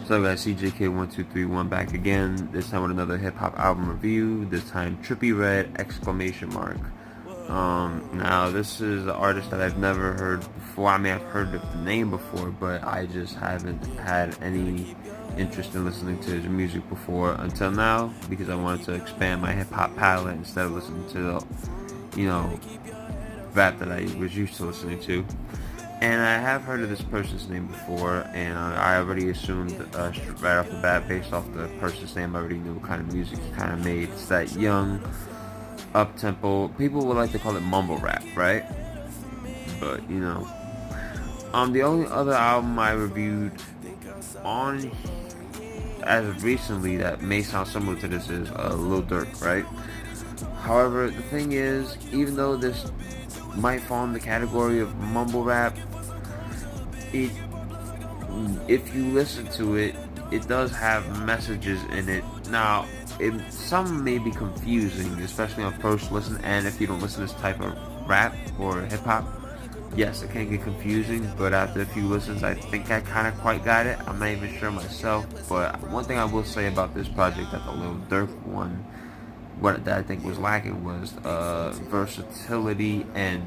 So guys, CJK1231 back again, this time with another hip-hop album review, this time Trippie Red, exclamation mark. Now this is an artist that I've never heard before. I mean, I've heard of the name before, but I just haven't had any interest in listening to his music before until now, because I wanted to expand my hip-hop palette instead of listening to the, rap that I was used to listening to. And I have heard of this person's name before, and I already assumed right off the bat, based off the person's name, I already knew what kind of music he kind of made. It's that young, up-tempo, people would like to call it mumble rap, right? But, the only other album I reviewed on, as of recently, that may sound similar to this is Lil Durk, right? However, the thing is, even though this might fall in the category of mumble rap, if you listen to it, it does have messages in it. Now, some may be confusing, especially on first listen, and if you don't listen to this type of rap or hip-hop, yes, it can get confusing, but after a few listens, I think I kind of quite got it. I'm not even sure myself, but one thing I will say about this project that the Lil Durk one, what I think was lacking was versatility and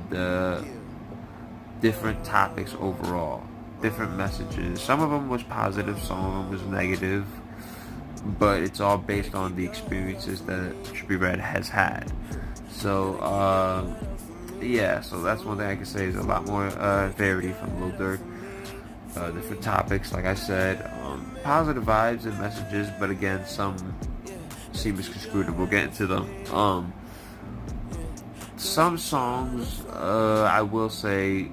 different topics overall, different messages. Some of them was positive, some of them was negative, but it's all based on the experiences that Trippie Red has had. So yeah, so that's one thing I can say is a lot more variety from Lil Durk. Different topics, like I said, positive vibes and messages, but again, some seem misconstrued, and we'll get into them. Some songs, I will say,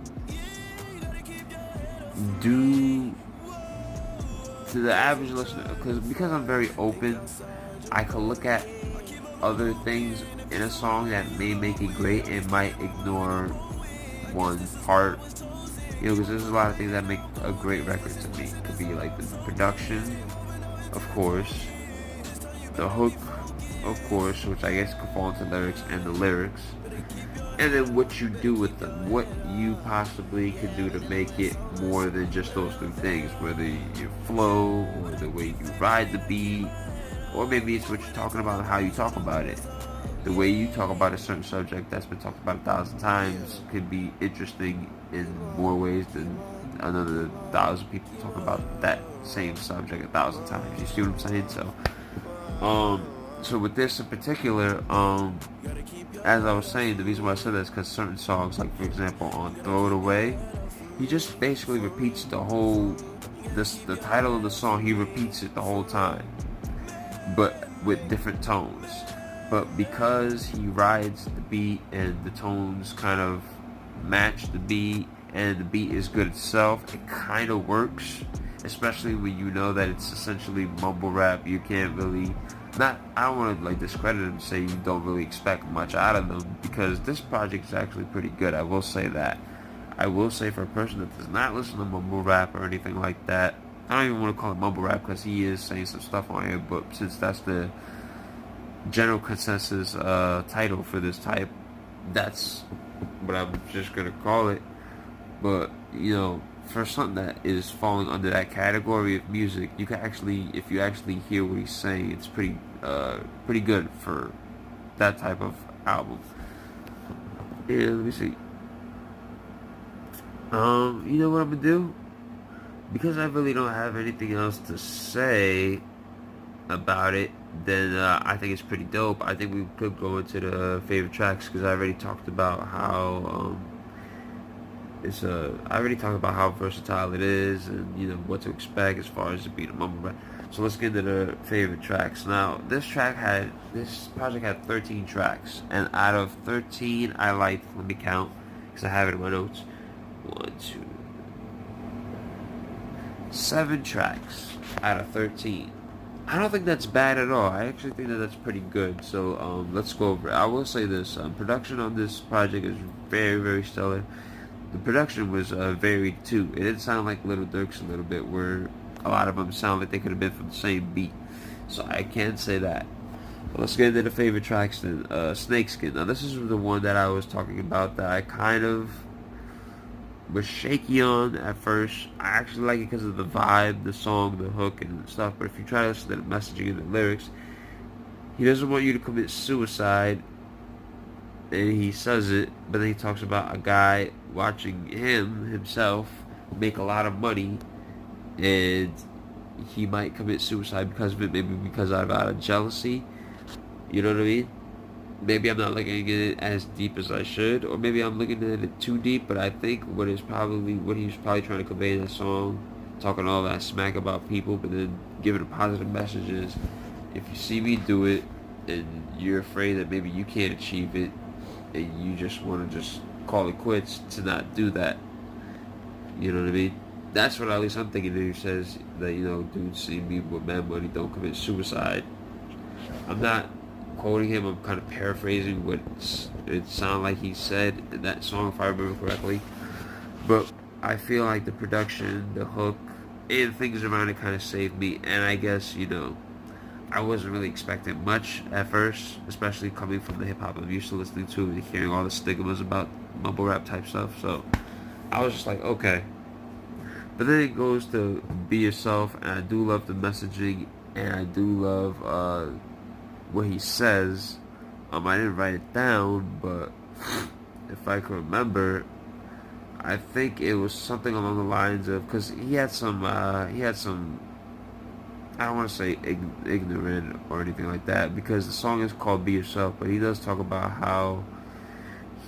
do to the average listener, because I'm very open, I can look at other things in a song that may make it great and might ignore one part, because there's a lot of things that make a great record to me. It could be like the production, of course, the hook, of course, which I guess could fall into lyrics, and the lyrics, and then what you do with them, what you possibly could do to make it more than just those two things, whether your flow or the way you ride the beat, or maybe it's what you're talking about and how you talk about it. The way you talk about a certain subject that's been talked about 1,000 times could be interesting in more ways than another 1,000 people talk about that same subject 1,000 times. You see what I'm saying? So with this in particular, as I was saying, the reason why I said that is because certain songs, like for example on Throw It Away, he just basically repeats the title of the song, he repeats it the whole time, but with different tones. But because he rides the beat and the tones kind of match the beat, and the beat is good itself, it kind of works, especially when you know that it's essentially mumble rap. You can't really, I don't want to like discredit them, say you don't really expect much out of them, because this project is actually pretty good. I will say that. I will say, for a person that does not listen to mumble rap or anything like that, I don't even want to call it mumble rap because he is saying some stuff on here, but since that's the general consensus title for this type, that's what I'm just gonna call it. But for something that is falling under that category of music, you can actually, if you actually hear what he's saying, it's pretty good for that type of album. Yeah, let me see. You know what I'm gonna do? Because I really don't have anything else to say about it, then I think it's pretty dope. I think we could go into the favorite tracks, because I already talked about how I already talked about how versatile it is, and what to expect as far as it being a mumble rap. So let's get into the favorite tracks. Now, this project had 13 tracks, and out of 13, I liked, let me count, because I have it in my notes, 1, 2, 7 tracks out of 13. I don't think that's bad at all. I actually think that that's pretty good. So let's go over it. I will say this: production on this project is very, very stellar. The production was varied too. It didn't sound like Lil Durk's a little bit, where a lot of them sound like they could have been from the same beat. So I can say that. But let's get into the favorite tracks then. Snakeskin. Now this is the one that I was talking about that I kind of was shaky on at first. I actually like it because of the vibe, the song, the hook, and stuff. But if you try to listen to the messaging and the lyrics, he doesn't want you to commit suicide, and he says it. But then he talks about a guy watching himself make a lot of money, and he might commit suicide because of it. Maybe because out of jealousy. You know what I mean? Maybe I'm not looking at it as deep as I should, or maybe I'm looking at it too deep. But I think what he was probably trying to convey in that song, talking all that smack about people, but then giving a positive message is, if you see me do it, and you're afraid that maybe you can't achieve it, and you just want to just call it quits, to not do that. You know what I mean? That's what at least I'm thinking. He says that, dude, see me with mad money, don't commit suicide. I'm not quoting him. I'm kind of paraphrasing what it sounded like he said in that song, if I remember correctly. But I feel like the production, the hook, and things around it kind of saved me. And I guess, I wasn't really expecting much at first, especially coming from the hip hop I'm used to listening to and hearing all the stigmas about mumble rap type stuff. So I was just like, okay. But then it goes to be yourself, and I do love the messaging, and I do love what he says. I didn't write it down, but if I can remember, I think it was something along the lines of, because he had some, I don't want to say ignorant or anything like that, because the song is called Be Yourself, but he does talk about how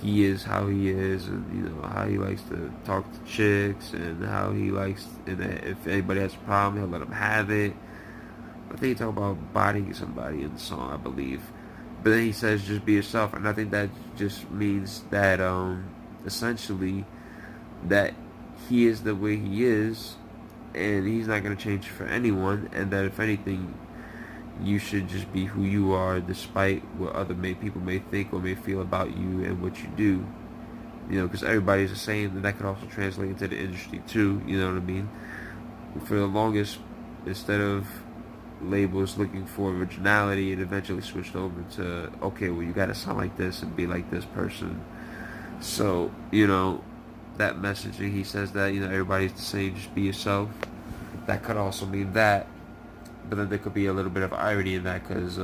he is how he is, and how he likes to talk to chicks, and how he likes, and if anybody has a problem, he'll let them have it. I think he talk about bodying somebody in the song, I believe. But then he says, just be yourself, and I think that just means that essentially that he is the way he is, and he's not going to change for anyone, and that if anything, you should just be who you are, despite what other people may think or may feel about you and what you do. Because everybody's the same, and that could also translate into the industry too. You know what I mean? For the longest, instead of labels looking for originality, it eventually switched over to, okay, well, you got to sound like this and be like this person. So that messaging, he says that everybody's the same, just be yourself. That could also mean that. But then there could be a little bit of irony in that, because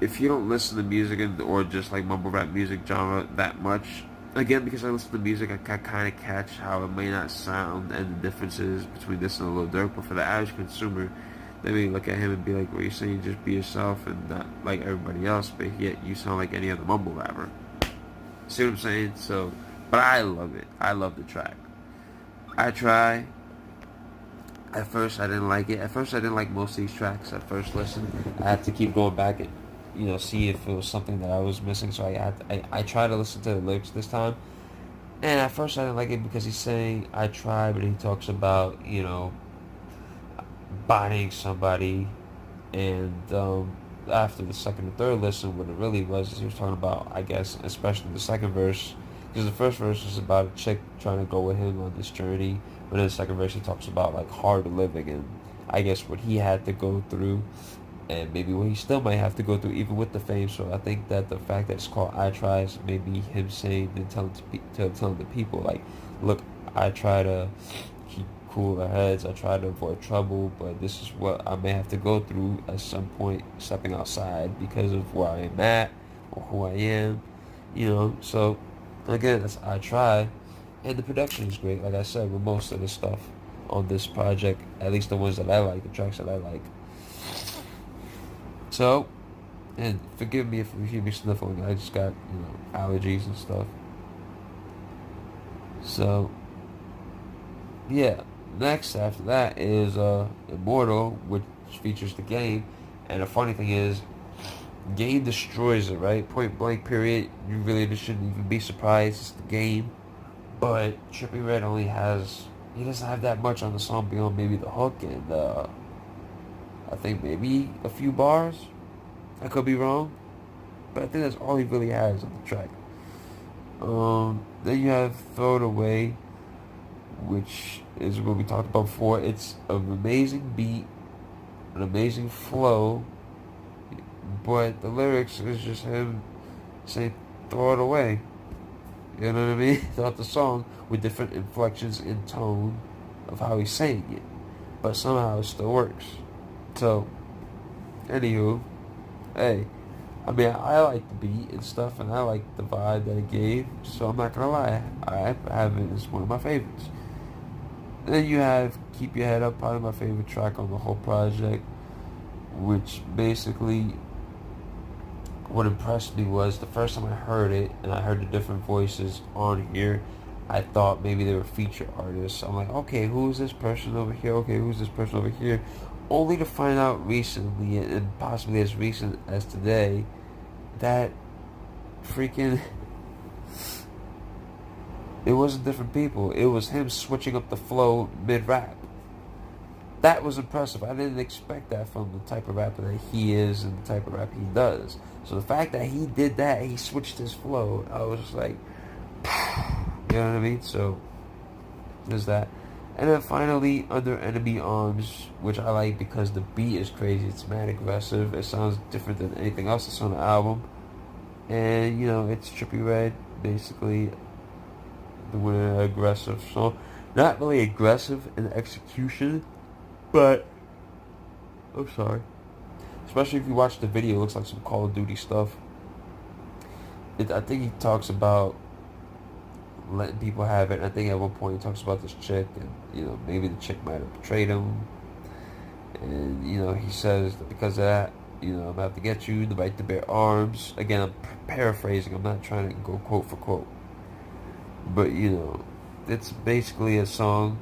if you don't listen to music or just like mumble rap music genre that much, again, because I listen to music, I can kind of catch how it may not sound and the differences between this and a Lil Durk. But for the average consumer, they may look at him and be like, well, you're saying just be yourself and not like everybody else, but yet you sound like any other mumble rapper. See what I'm saying? So, but I love it. I love the track. I try. At first, I didn't like it. At first, I didn't like most of these tracks at first listen. I had to keep going back and, see if it was something that I was missing. So I tried to listen to the lyrics this time. And at first, I didn't like it because he's saying, I tried, but he talks about, bodying somebody. And after the second and third listen, what it really was is he was talking about, I guess, especially the second verse. Because the first verse was about a chick trying to go with him on this journey. But in the second verse, he talks about like hard living and I guess what he had to go through, and maybe what he still might have to go through even with the fame. So I think that the fact that it's called I Try is maybe him saying and telling the people like, look, I try to keep cooler heads. I try to avoid trouble, but this is what I may have to go through at some point, stepping outside because of where I am at or who I am. So again, that's I Try. And the production is great, like I said, with most of the stuff on this project, at least the ones that I like, the tracks that I like. So, and forgive me if you hear me sniffling, I just got, allergies and stuff. So, yeah. Next, after that, is Immortal, which features the Game. And the funny thing is, Game destroys it, right? Point blank, period. You really just shouldn't even be surprised. It's the Game. But Trippie Redd he doesn't have that much on the song beyond maybe the hook and I think maybe a few bars. I could be wrong, but I think that's all he really has on the track. Then you have Throw It Away, which is what we talked about before. It's an amazing beat, an amazing flow, but the lyrics is just him saying, throw it away. You know what I mean? Throughout the song with different inflections in tone of how he's saying it. But somehow it still works. So, anywho, hey, I mean, I like the beat and stuff, and I like the vibe that it gave, so I'm not gonna lie. I have it as one of my favorites. Then you have Keep Your Head Up, probably my favorite track on the whole project, which basically what impressed me was the first time I heard it and I heard the different voices on here, I thought maybe they were feature artists. I'm like, okay, who is this person over here? Okay, who's this person over here? Only to find out recently, and possibly as recent as today, that freaking it wasn't different people. It was him switching up the flow mid-rap. That was impressive. I didn't expect that from the type of rapper that he is and the type of rap he does. So the fact that he did that, he switched his flow, I was just like, you know what I mean? So there's that. And then finally, Under Enemy Arms, which I like because the beat is crazy. It's mad aggressive. It sounds different than anything else that's on the album. And, you know, it's Trippie Redd, basically doing an aggressive song. Not really aggressive in execution, but I'm sorry. Especially if you watch the video, it looks like some Call of Duty stuff. I think he talks about letting people have it. I think at one point he talks about this chick, and you know maybe the chick might have betrayed him. And you know he says that because of that, you know I'm out to get you, the right to bear arms. Again, I'm paraphrasing. I'm not trying to go quote for quote, but you know, it's basically a song.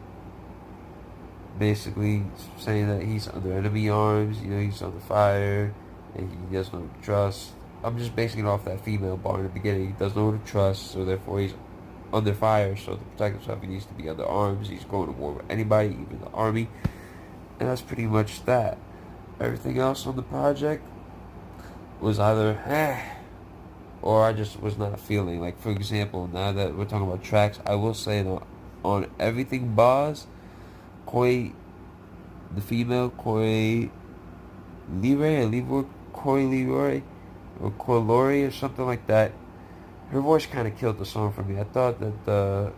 Basically saying that he's under enemy arms, you know, he's under fire, and he doesn't know who to trust. I'm just basing it off that female bar in the beginning. He doesn't know who to trust, so therefore he's under fire. So to protect himself, he needs to be under arms. He's going to war with anybody, even the army. And that's pretty much that. Everything else on the project was either or I just was not feeling. Like, for example, now that we're talking about tracks, I will say that on Everything Bars, Koi, the female, Koi Leroy, Koi Leroy, or Koi Lori, or something like that. Her voice kind of killed the song for me. I thought that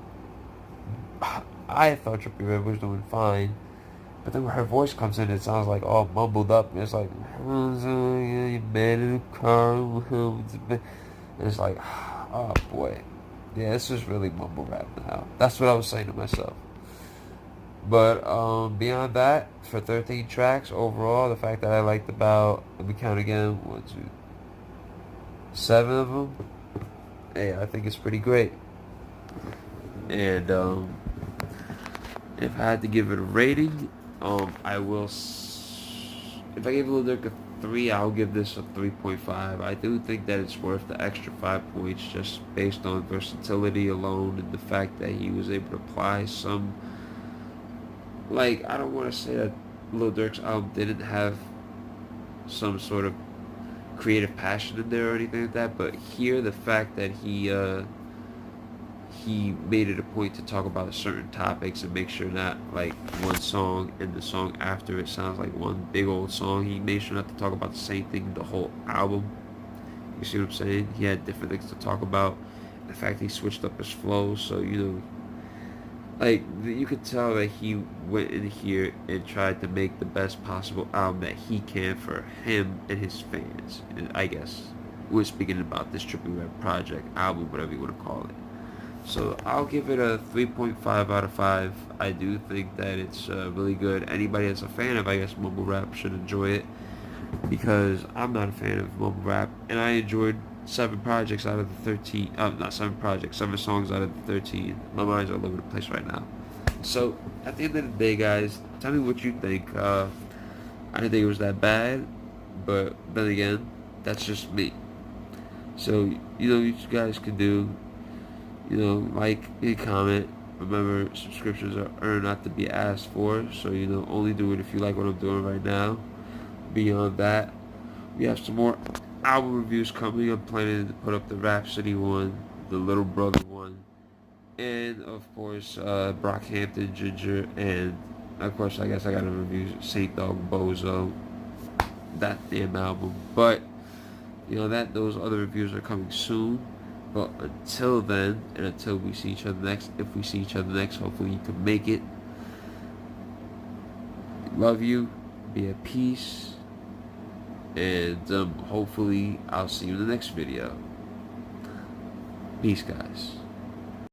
I thought Trippie Redd was doing fine, but then when her voice comes in, it sounds like all mumbled up. And it's like, man in the car, and it's like, oh boy, yeah, this is really mumble rap now. That's what I was saying to myself. But beyond that, for 13 tracks overall, the fact that I liked about, let me count again, 1, 2, 7 of them, hey, I think it's pretty great. And if I had to give it a rating, I will, if I gave Lil Durk a 3, I'll give this a 3.5. I do think that it's worth the extra 5 points just based on versatility alone and the fact that he was able to apply some, like, I don't want to say that Lil Durk's album didn't have some sort of creative passion in there or anything like that, but here the fact that he made it a point to talk about certain topics and make sure not like one song and the song after it sounds like one big old song. He made sure not to talk about the same thing the whole album. You see what I'm saying? He had different things to talk about. The fact he switched up his flow, so you know, like you could tell that he went in here and tried to make the best possible album that he can for him and his fans. And I guess we're speaking about this Trippie Redd project album, whatever you want to call it. So I'll give it a 3.5 out of 5. I do think that it's really good. Anybody that's a fan of, I guess, mumble rap should enjoy it, because I'm not a fan of mumble rap, and I enjoyed 7 projects out of the 13. Not 7 projects, 7 songs out of the 13. My mind's all over the place right now. So at the end of the day, guys, tell me what you think. I didn't think it was that bad, but then again, that's just me. So you know, what you guys can do. You know, like and comment. Remember, subscriptions are earned, not to be asked for. So, you know, only do it if you like what I'm doing right now. Beyond that, we have some more album reviews coming. I'm planning to put up the Rhapsody one, the Little Brother one, and of course, Brockhampton Ginger, and of course, I guess I gotta review Saint Dog Bozo, that damn album. But you know that those other reviews are coming soon. But until then, and until we see each other next, if we see each other next, hopefully you can make it. Love you. Be at peace. And hopefully I'll see you in the next video. Peace, guys.